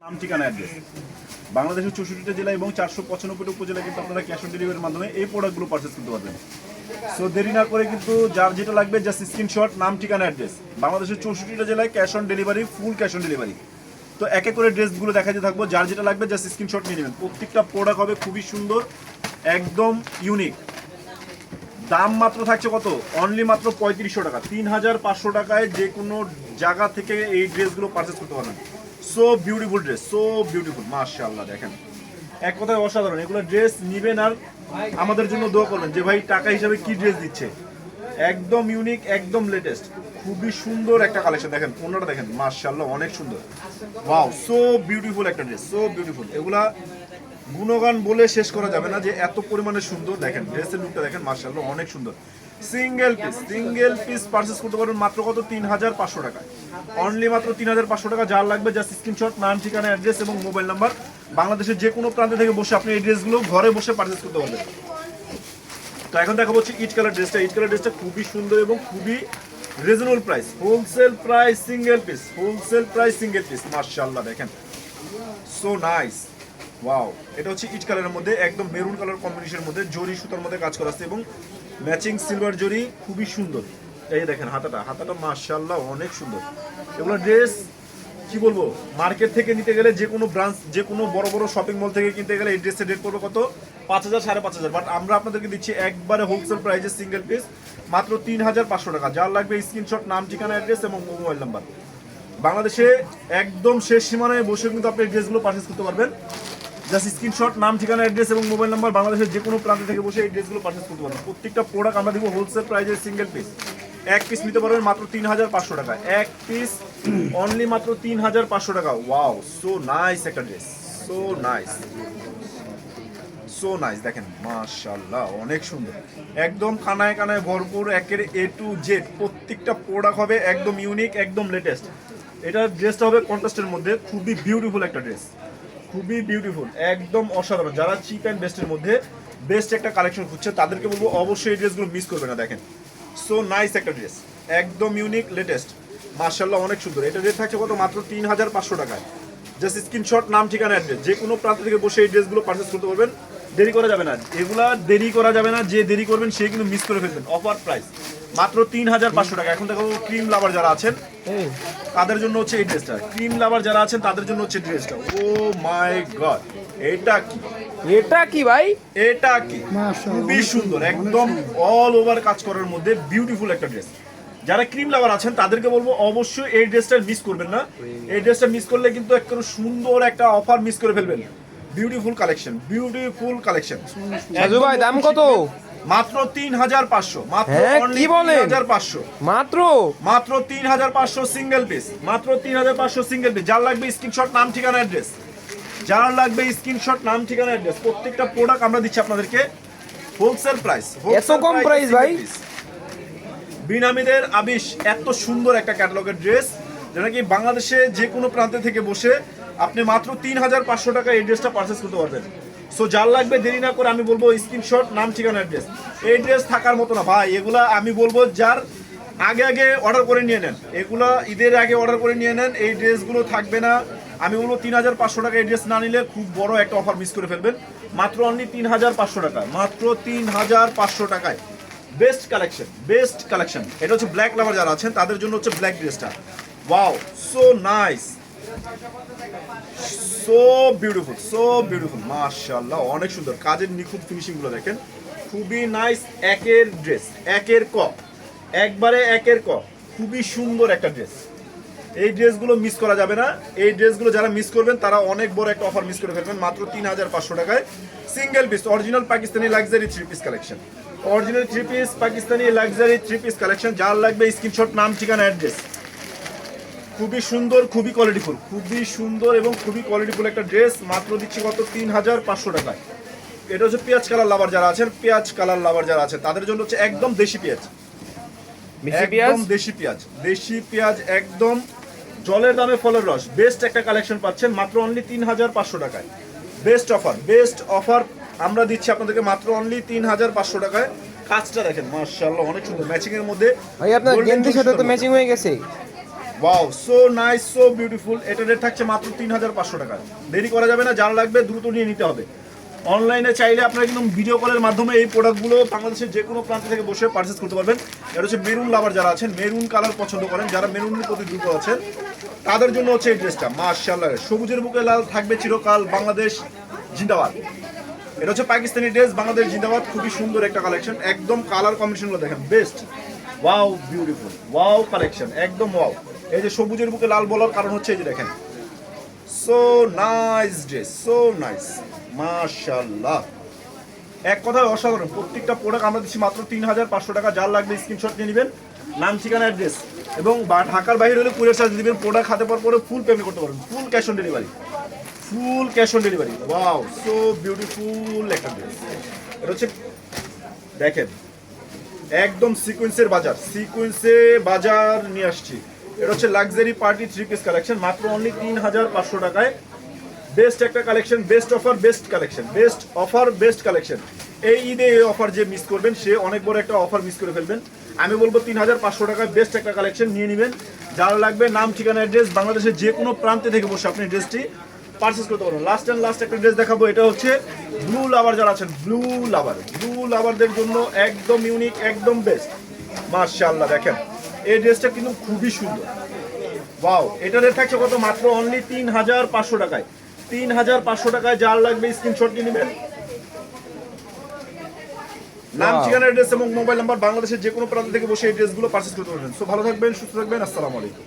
নাম ঠিকানা অ্যাড্রেস। বাংলাদেশের 64টা জেলা এবং 495টা উপজেলায় কিন্তু আপনারা ক্যাশ অন ডেলিভারির মাধ্যমে এই প্রোডাক্টগুলো পারচেস করতে পারবেন। সো দেরি না করে কিন্তু যার যেটা লাগবে জাস্ট স্ক্রিনশট, নাম ঠিকানা অ্যাড্রেস। বাংলাদেশের 64টা জেলায় cash on delivery, full cash on delivery. তো এক এক করে ড্রেসগুলো দেখাতে থাকবো, যার যেটা লাগবে জাস্ট স্ক্রিনশট নিয়ে নেবেন। প্রত্যেকটা প্রোডাক্ট হবে খুবই সুন্দর, একদম ইউনিক। দাম মাত্র থাকছে কত? অনলি মাত্র 3500 টাকা। 3500 টাকায় যে কোনো জায়গা থেকে এই ড্রেসগুলো পারচেস করতে পারবেন। So beautiful dress, so beautiful, মাশাআল্লাহ। দেখেন, এক কথায় অসাধারণ। এগুলো ড্রেস নিবেন আর আমাদের জন্য দোয়া করবেন যে ভাই টাকা হিসাবে কি ড্রেস দিচ্ছে। একদম ইউনিক, একদম লেটেস্ট, খুবই সুন্দর একটা কালেকশন। দেখেন পণ্যটা দেখেন, মাশাআল্লাহ, অনেক সুন্দর। ওয়াও, সো বিউটিফুল একটা ড্রেস, সো বিউটিফুল। এগুলা গুণগান বলে শেষ করা যাবে না যে এত পরিমাণে সুন্দর। দেখেন ড্রেসের লুকটা দেখেন, মাশাআল্লাহ, অনেক সুন্দর। সিঙ্গেল পিস পারচেস করতে পারবেন মাত্র কত? 3500 টাকা। অনলি মাত্র 3500 টাকা। যার লাগবে জাস্ট স্ক্রিনশট, নাম ঠিকানা অ্যাড্রেস এবং মোবাইল নাম্বার। বাংলাদেশের যে কোনো প্রান্ত থেকে বসে আপনি এই ড্রেসগুলো ঘরে বসে পারচেস করতে পারবেন। তো এখন দেখাবো হচ্ছে ইট কালার ড্রেসটা। ইট কালার ড্রেসটা খুবই সুন্দর এবং খুবই reasonable price. Wholesale price single piece, wholesale price single piece. মাশাআল্লাহ, দেখেন, সো নাইস। ওয়াও, এটা হচ্ছে ইট কালারের মধ্যে একদম মেরুন কালার কম্বিনেশনের মধ্যে জরি সুতার মধ্যে কাজ করা আছে এবং ম্যাচিং সিলভার জরি, খুবই সুন্দর। এই দেখেন হাতাটা মাশাআল্লাহ, অনেক সুন্দর। এগুলো ড্রেস কি বলবো, মার্কেট থেকে নিতে গেলে যে কোনো ব্রাঞ্চ, যে কোনো বড় বড় শপিং মল থেকে কিনতে গেলে এই ড্রেসের রেট পড়বে কত? 5000, 5500। বাট আমরা আপনাদেরকে দিচ্ছি একবারে হোলসেল প্রাইসে সিঙ্গেল পিস মাত্র 3500 টাকা। যার লাগবে স্ক্রিনশট, নাম ঠিকানা অ্যাড্রেস এবং মোবাইল নাম্বার। বাংলাদেশে একদম শেষ সীমানায় বসে কিন্তু আপনি এই ড্রেসগুলো পারচেস করতে পারবেন। জাস্ট স্ক্রিনশট, নাম ঠিকানা অ্যাড্রেস এবং মোবাইল নাম্বার। বাংলাদেশের যে কোনো প্রান্ত থেকে বসে এই ড্রেসগুলো পারচেস করতে পারবেন। প্রত্যেকটা প্রোডাক্ট আমরা দিব হোলসেল প্রাইসে সিঙ্গেল পিস। এক পিস নিতে পারবেন মাত্র 3500 টাকা। এক পিস অনলি মাত্র 3500 টাকা। ওয়াও, সো নাইস একটা dress, so nice, so nice. দেখেন মাশাআল্লাহ, অনেক সুন্দর, একদম কানায় কানায় ভরপুর, একের A to Z। প্রত্যেকটা প্রোডাক্ট হবে একদম ইউনিক, একদম লেটেস্ট। এটা ড্রেসটা হবে কন্ট্রাস্টের মধ্যে, খুবই বিউটিফুল একটা ড্রেস, খুবই বিউটিফুল, একদম অসাধারণ। যারা চিপ অ্যান্ড বেস্টের মধ্যে বেস্ট একটা কালেকশন খুঁজছে তাদেরকে বলবো অবশ্যই এই ড্রেসগুলো মিস করবে না। দেখেন, সো নাইস একটা ড্রেস, একদম ইউনিক, লেটেস্ট, মাশাআল্লাহ, অনেক সুন্দর। এটা রেট থাকছে কত? মাত্র 3500 টাকায়। জাস্ট স্ক্রিনশট, নাম ঠিকানা অ্যাড্রেস। যে কোনো প্রান্ত থেকে বসে এই ড্রেসগুলো পারচেস করতে পারবেন। দেরি করা যাবে না, এগুলা দেরি করা যাবে না। যে দেরি করবেন সে কিন্তু মিস করে ফেলবেন। অফার প্রাইস মাত্র 3500 টাকা। এখন দেখো ক্রিম লাভার যারা আছেন তাদের জন্য হচ্ছে এই ড্রেসটা। ক্রিম লাভার যারা আছেন তাদের জন্য হচ্ছে ড্রেসটা। ও মাই গড, এটা কি, এটা কি ভাই, এটা কি, খুবই সুন্দর, একদম অল ওভার কাজ করার মধ্যে বিউটিফুল একটা ড্রেস। যারা ক্রিম লাভার আছেন তাদেরকে বলবো অবশ্যই এই ড্রেসটা মিস করবেন না। এই ড্রেসটা মিস করলে কিন্তু একদম সুন্দর একটা অফার মিস করে ফেলবেন। Beautiful collection, beautiful collection. Saju ভাই দাম কত? মাত্র 3500। মাত্র কি বলেন? 3500 মাত্র মাত্র 3500 সিঙ্গেল পিস, মাত্র 3500 সিঙ্গেল পিস। যার লাগবে স্ক্রিনশট, নাম ঠিকানা অ্যাড্রেস। যার লাগবে স্ক্রিনশট, নাম ঠিকানা অ্যাড্রেস। প্রত্যেকটা প্রোডাক্ট আমরা দিচ্ছি আপনাদেরকে হোলসেল প্রাইস। এত কম প্রাইস ভাই? বিনামীদের আবিশ, এত সুন্দর একটা ক্যাটালগের ড্রেস যেটা কি বাংলাদেশে যে কোনো প্রান্তে থেকে বসে আপনি মাত্র 3500 টাকা এই ড্রেসটা পারচেস করতে পারবেন। সো যার লাগবে দেরি না করে আমি বলবো স্ক্রিনশট, নাম ঠিকানা অ্যাড্রেস। এই ড্রেস থাকার মতো না ভাই, এগুলা আমি বলবো যার আগে অর্ডার করে নিয়ে নেন, এগুলা ঈদের আগে অর্ডার করে নিয়ে নেন। এই ড্রেসগুলো থাকবে না। আমি বলবো 3500 টাকা এই ড্রেস না নিলে খুব বড় একটা অফার মিস করে ফেলবেন। মাত্র অনলি 3500 টাকা, মাত্র 3500 টাকায় বেস্ট কালেকশন, বেস্ট কালেকশন। এটা হচ্ছে ব্ল্যাক লাভার যারা আছেন তাদের জন্য হচ্ছে ব্ল্যাক ড্রেসটা। Wow, so nice, so beautiful, so beautiful, মাশাআল্লাহ, অনেক সুন্দর। কাজের নিখুঁত ফিনিশিং গুলো দেখেন, খুবই নাইস। একের ড্রেস, একের ক, একবারে একের ক, খুবই সুন্দর একটা ড্রেস। এই ড্রেসগুলো মিস করা যাবে না। এই ড্রেসগুলো যারা মিস করবেন তারা অনেক বড় একটা অফার মিস করে ফেলবেন। মাত্র 3500 টাকায় single piece original Pakistani luxury 3 piece collection. Original 3 piece Pakistani luxury 3 piece collection. যার লাগবে স্ক্রিনশট, নাম ঠিকানা অ্যাড্রেস। খুবই সুন্দর, খুবই কোয়ালিটিফুল, খুবই সুন্দর এবং খুবই কোয়ালিটিফুল একটা ড্রেস। মাত্র দিচ্ছি কত? 3500 টাকায়। এটা হচ্ছে পেঁয়াজ কালার লাভার যারা আছেন, পেঁয়াজ কালার লাভার যারা আছেন তাদের জন্য হচ্ছে একদম দেশি পেঁয়াজ, একদম দেশি পেঁয়াজ, দেশি পেঁয়াজ, একদম জলের দামে ফলের রস। বেস্ট একটা কালেকশন পাচ্ছেন মাত্র অনলি 3500 টাকায়। বেস্ট অফার, বেস্ট অফার আমরা দিচ্ছি আপনাদেরকে মাত্র অনলি 3500 টাকায়। কাজটা দেখেন মাশাআল্লাহ, অনেক সুন্দর ম্যাচিং এর মধ্যে। ভাই আপনার গেঞ্জির সাথে তো ম্যাচিং হয়ে গেছে। Wow, so nice, so beautiful. এটা রেট থাকছে মাত্র 3500 টাকা। দেরি করা যাবে না, যার লাগবে দ্রুত নিয়ে নিতে হবে। অনলাইনে চাইলে আপনারা কিন্তু ভিডিও কলের মাধ্যমে এই প্রোডাক্টগুলো বাংলাদেশের যে কোনো প্রান্ত থেকে বসে পারচেস করতে পারবেন। এটা হচ্ছে মেরুন লাভার যারা আছেন, মেরুন কালার পছন্দ করেন, যারা মেরুনের প্রতি দ্রুত আছেন, তাদের জন্য হচ্ছে এই ড্রেসটা। মাশাআল্লাহ, সবুজের বুকে লাল থাকবে চিরকাল, বাংলাদেশ জিন্দাবাদ। এটা হচ্ছে পাকিস্তানি ড্রেস, বাংলাদেশ জিন্দাবাদ। খুবই সুন্দর একটা কালেকশন, একদম কালার কম্বিনেশনগুলো দেখেন best. Wow beautiful, wow collection, একদম ওয়াও। এই যে সবুজের বুকে লাল বলার কারণ হচ্ছে এই যে দেখেন, so nice dress, so nice, মাশাআল্লাহ। এক কথায় অসাধারণ। প্রত্যেকটা প্রোডাক্ট আমরা দিচ্ছি মাত্র 3500 টাকা। যার লাগবে স্ক্রিনশট নিয়ে নেবেন, নাম ঠিকানা অ্যাড্রেস, এবং ঢাকার বাইরে হলে কুরিয়ার চার্জ দিবেন। প্রোডাক্ট হাতে পাওয়ার পরে ফুল পেমেন্ট করতে পারবেন, full cash on delivery, full cash on delivery. Wow, so beautiful একটা ড্রেস। এটা হচ্ছে দেখেন একদম সিকোয়েন্সের বাজার, সিকোয়েন্সে বাজার নিয়ে আসছি। এটা হচ্ছে লাক্সারি পার্টি 3 পিস কালেকশন, মাত্র অনলি 3500 টাকায়। বেস্ট একটা collection, best offer, best collection, best offer, best collection. এই ঈদে এই অফার যে মিস করবেন সে অনেক বড় একটা অফার মিস করে ফেলবেন। আমি বলবো 3500 টাকায় বেস্ট একটা কালেকশন নিয়ে নেবেন। যার লাগবে নাম ঠিকানা অ্যাড্রেস, বাংলাদেশের যে কোনো প্রান্তে থেকে বসে আপনি ড্রেসটি পারচেস করতে পারবেন। লাস্ট অ্যান্ড লাস্ট একটা ড্রেস দেখাবো। এটা হচ্ছে ব্লু লাভার যারা আছেন, ব্লু লাভার, ব্লু লাভারদের জন্য একদম ইউনিক, একদম বেস্ট। মাশাআল্লাহ, দেখেন এই ড্রেসটা কিন্তু খুবই সুন্দর। ওয়াও, এটা রেট থাকছে কত? মাত্র অনলি 3500 টাকায়। 3500 টাকায় যার লাগবে স্ক্রিনশট নিয়ে নেবেন, নাম ঠিকানা অ্যাড্রেস এবং মোবাইল নাম্বার, বাংলাদেশের যে কোনো প্রান্ত থেকে বসে এই ড্রেসগুলো পারচেস করতে পারবেন। সো ভালো থাকবেন, সুস্থ থাকবেন, আসসালামু আলাইকুম।